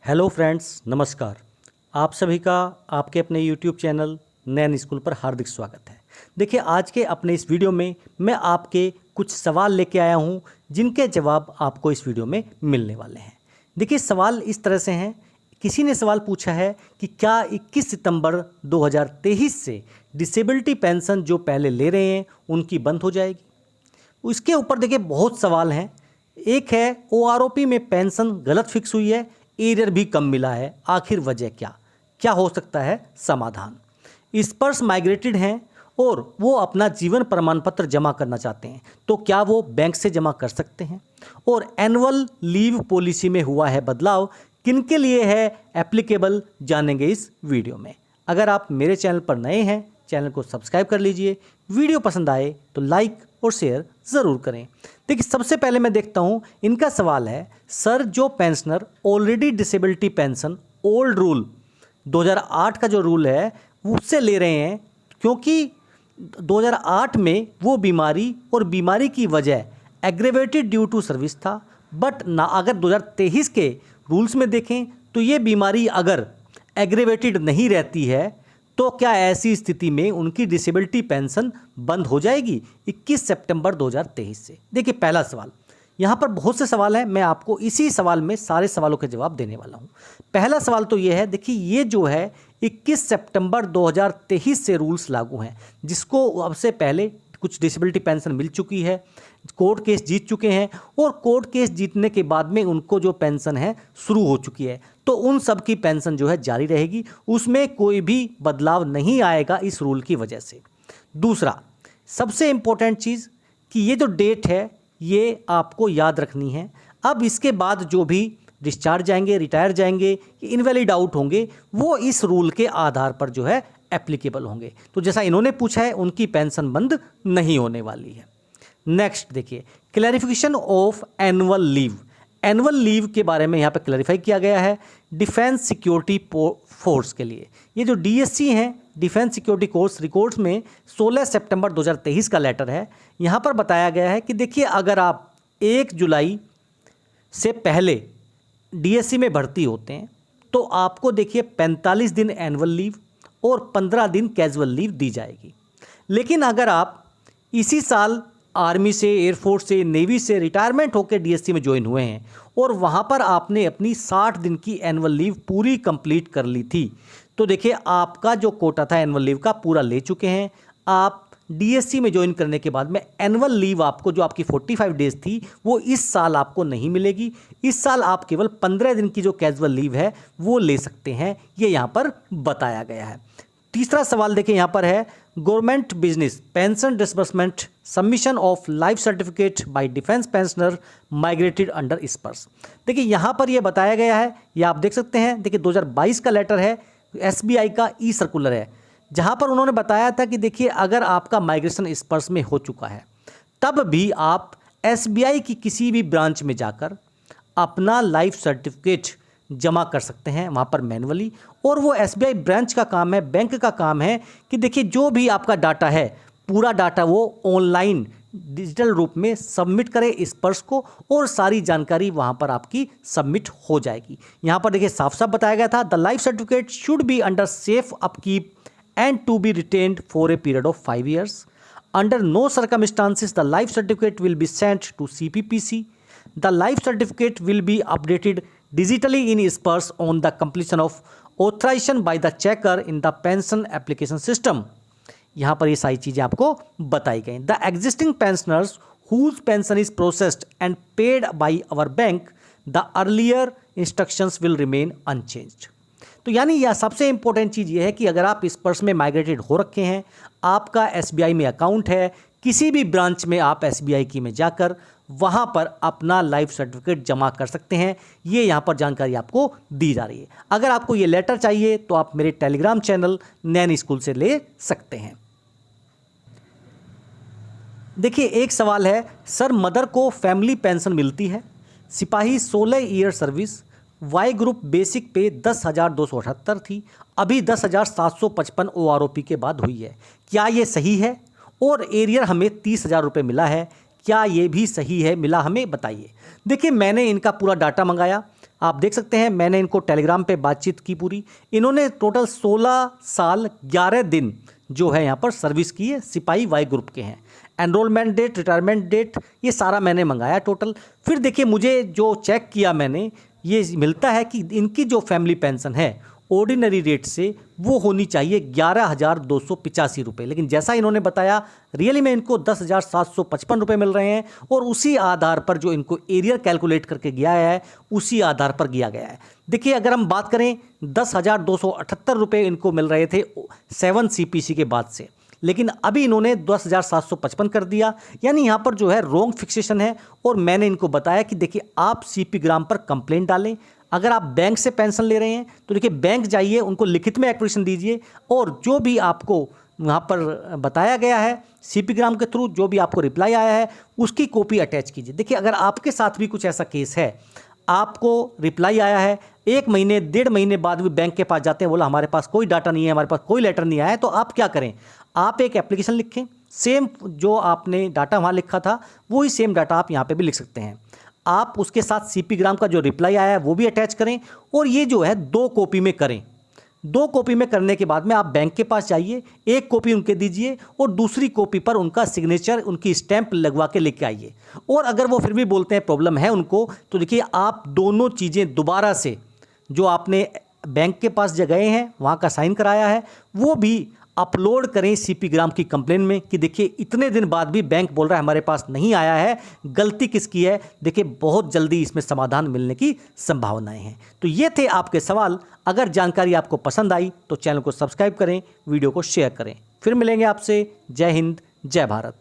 Hello friends, नमस्कार। आप सभी का आपके अपने यूट्यूब चैनल नैन स्कूल पर हार्दिक स्वागत है। देखिए, आज के अपने इस वीडियो में मैं आपके कुछ सवाल लेके आया हूं, जिनके जवाब आपको इस वीडियो में मिलने वाले हैं। देखिए, सवाल इस तरह से हैं। किसी ने सवाल पूछा है कि क्या 21 सितंबर 2023 से डिसेबिलिटी पेंशन जो पहले ले रहे हैं उनकी बंद हो जाएगी। उसके ऊपर देखिए बहुत सवाल हैं। एक है, ओआरओपी में पेंशन गलत फिक्स हुई है, एरियर भी कम मिला है, आखिर वजह क्या क्या हो सकता है समाधान। स्पर्श माइग्रेटेड हैं और वो अपना जीवन प्रमाण पत्र जमा करना चाहते हैं, तो क्या वो बैंक से जमा कर सकते हैं। और एनुअल लीव पॉलिसी में हुआ है बदलाव, किनके लिए है एप्लीकेबल, जानेंगे इस वीडियो में। अगर आप मेरे चैनल पर नए हैं, चैनल को सब्सक्राइब कर लीजिए। वीडियो पसंद आए तो लाइक और शेयर ज़रूर करें। देखिए, सबसे पहले मैं देखता हूं, इनका सवाल है, सर जो pensioner already disability pension old rule 2008 का जो रूल है उससे ले रहे हैं, क्योंकि 2008 में वो बीमारी और बीमारी की वजह एग्रेवेटेड ड्यू टू सर्विस था, बट ना अगर 2023 के रूल्स में देखें तो ये बीमारी अगर एग्रेवेटेड नहीं रहती है तो क्या ऐसी स्थिति में उनकी डिसेबिलिटी पेंशन बंद हो जाएगी 21 सितंबर 2023 से। देखिए, पहला सवाल, यहाँ पर बहुत से सवाल हैं, मैं आपको इसी सवाल में सारे सवालों के जवाब देने वाला हूँ। पहला सवाल तो ये है, देखिए ये जो है 21 सितंबर 2023 से रूल्स लागू हैं, जिसको अब से पहले कुछ डिसेबिलिटी पेंशन मिल चुकी है, कोर्ट केस जीत चुके हैं, और कोर्ट केस जीतने के बाद में उनको जो पेंशन है शुरू हो चुकी है, तो उन सब की पेंशन जो है जारी रहेगी, उसमें कोई भी बदलाव नहीं आएगा इस रूल की वजह से। दूसरा, सबसे इम्पोर्टेंट चीज़ कि ये जो डेट है ये आपको याद रखनी है। अब इसके बाद जो भी डिस्चार्ज जाएंगे, रिटायर जाएंगे, इनवैलिड आउट होंगे, वो इस रूल के आधार पर जो है एप्लीकेबल होंगे। तो जैसा इन्होंने पूछा है, उनकी पेंशन बंद नहीं होने वाली है। नेक्स्ट देखिए, clarification of annual leave. Annual leave के बारे में यहाँ पे क्लैरिफाई किया गया है डिफेंस सिक्योरिटी फोर्स के लिए। ये जो डीएससी हैं, डिफेंस सिक्योरिटी कोर्स रिकॉर्ड्स में 16 सितंबर 2023 का लेटर है। यहाँ पर बताया गया है कि देखिए, अगर आप 1 जुलाई से पहले डीएससी में भर्ती होते हैं तो आपको देखिए 45 दिन एनुअल लीव और 15 दिन कैजुअल लीव दी जाएगी। लेकिन अगर आप इसी साल आर्मी से, एयरफोर्स से, नेवी से रिटायरमेंट होकर डीएससी में ज्वाइन हुए हैं और वहाँ पर आपने अपनी 60 दिन की एनुअल लीव पूरी कंप्लीट कर ली थी, तो देखिए आपका जो कोटा था एनुअल लीव का पूरा ले चुके हैं। आप डीएससी में ज्वाइन करने के बाद में एनुअल लीव आपको जो आपकी 45 डेज थी वो इस साल आपको नहीं मिलेगी। इस साल आप केवल 15 दिन की जो कैजुअल लीव है वो ले सकते हैं, ये यहाँ पर बताया गया है। तीसरा सवाल देखिए यहाँ पर है, government business pension disbursement submission of life certificate bye defence pensioner migrated under स्पर्श। देखिए यहाँ पर ये बताया गया है, ये आप देख सकते हैं। देखिए 2022 का लेटर है, एसबीआई का ई सर्कुलर है, जहाँ पर उन्होंने बताया था कि देखिए अगर आपका माइग्रेशन स्पर्श में हो चुका है तब भी आप एसबीआई की किसी भी ब्रांच में जाकर अपना लाइफ सर्टिफिकेट जमा कर सकते हैं वहाँ पर मैनुअली। और वो एसबीआई ब्रांच का काम है, बैंक का काम है कि देखिए जो भी आपका डाटा है, पूरा डाटा वो ऑनलाइन डिजिटल रूप में सबमिट करे स्पर्श को, और सारी जानकारी वहाँ पर आपकी सबमिट हो जाएगी। यहाँ पर देखिए साफ साफ बताया गया था, the life certificate should be under safe upkeep and to be retained for a period of 5 years. Under no circumstances the life certificate will be sent to CPPC. The life certificate will be updated digitally in Spurs on the completion of authorization by the checker in the pension application system. यहाँ पर ये सारी चीज़ें आपको बताई गई। The existing pensioners whose pension is processed and paid by our bank, the earlier instructions will remain unchanged. तो यानी यह सबसे इंपॉर्टेंट चीज़ ये है कि अगर आप स्पर्श में माइग्रेटेड हो रखे हैं, आपका एसबीआई में अकाउंट है, किसी भी ब्रांच में आप एसबीआई की में जाकर वहाँ पर अपना लाइफ सर्टिफिकेट जमा कर सकते हैं। ये यहाँ पर जानकारी आपको दी जा रही है। अगर आपको ये लेटर चाहिए तो आप मेरे टेलीग्राम चैनल नैन स्कूल से ले सकते हैं। देखिए एक सवाल है, सर मदर को फैमिली पेंशन मिलती है, सिपाही 16 year service, Y group basic pay 10,278 थी, अभी 10,755 ओआरओपी के बाद हुई है, क्या ये सही है? और एरियर हमें 30,000 रुपये मिला है, क्या ये भी सही है? मिला हमें, बताइए। देखिए मैंने इनका पूरा डाटा मंगाया, आप देख सकते हैं, मैंने इनको टेलीग्राम पे बातचीत की पूरी। इन्होंने टोटल 16 साल 11 दिन जो है यहाँ पर सर्विस की है, सिपाही वाई ग्रुप के हैं। एनरोलमेंट डेट, रिटायरमेंट डेट, ये सारा मैंने मंगाया टोटल। फिर देखिए, मुझे जो चेक किया मैंने, ये मिलता है कि इनकी जो फैमिली पेंशन है ऑर्डिनरी रेट से वो होनी चाहिए 11,285 रुपये, लेकिन जैसा इन्होंने बताया रियली में इनको 10,755 रुपये मिल रहे हैं। और उसी आधार पर जो इनको एरियर कैलकुलेट करके गया है, उसी आधार पर किया गया है। देखिए, अगर हम बात करें 10,278 रुपये इनको मिल रहे थे 7 CPC के बाद से, लेकिन अभी इन्होंने 10,755 कर दिया, यानी यहाँ पर जो है रॉन्ग फिक्सेशन है। और मैंने इनको बताया कि देखिए, आप CP ग्राम पर कंप्लेंट डालें। अगर आप बैंक से पेंशन ले रहे हैं तो देखिए, बैंक जाइए, उनको लिखित में एप्लीकेशन दीजिए, और जो भी आपको वहाँ पर बताया गया है CP ग्राम के थ्रू, जो भी आपको रिप्लाई आया है, उसकी कॉपी अटैच कीजिए। देखिए, अगर आपके साथ भी कुछ ऐसा केस है, आपको रिप्लाई आया है, 1 महीने 1.5 महीने बाद भी बैंक के पास जाते हैं, बोला हमारे पास कोई डाटा नहीं है, हमारे पास कोई लेटर नहीं आया है, तो आप क्या करें, आप एक एप्लीकेशन लिखें। सेम जो आपने डाटा वहाँ लिखा था, वही सेम डाटा आप यहाँ पे भी लिख सकते हैं। आप उसके साथ CP ग्राम का जो रिप्लाई आया है वो भी अटैच करें, और ये जो है 2 कॉपी में करें। 2 कॉपी में करने के बाद में आप बैंक के पास जाइए, 1 कॉपी उनके दीजिए और दूसरी कॉपी पर उनका सिग्नेचर, उनकी स्टैंप लगवा के लेके आइए। और अगर वो फिर भी बोलते हैं प्रॉब्लम है उनको, तो देखिए, आप दोनों चीज़ें दोबारा से, जो आपने बैंक के पास गए हैं वहाँ का साइन कराया है, वो भी अपलोड करें CP ग्राम की कंप्लेन में कि देखिए, इतने दिन बाद भी बैंक बोल रहा है हमारे पास नहीं आया है, गलती किसकी है। देखिए, बहुत जल्दी इसमें समाधान मिलने की संभावनाएं हैं। तो ये थे आपके सवाल। अगर जानकारी आपको पसंद आई तो चैनल को सब्सक्राइब करें, वीडियो को शेयर करें। फिर मिलेंगे आपसे। जय हिंद, जय भारत।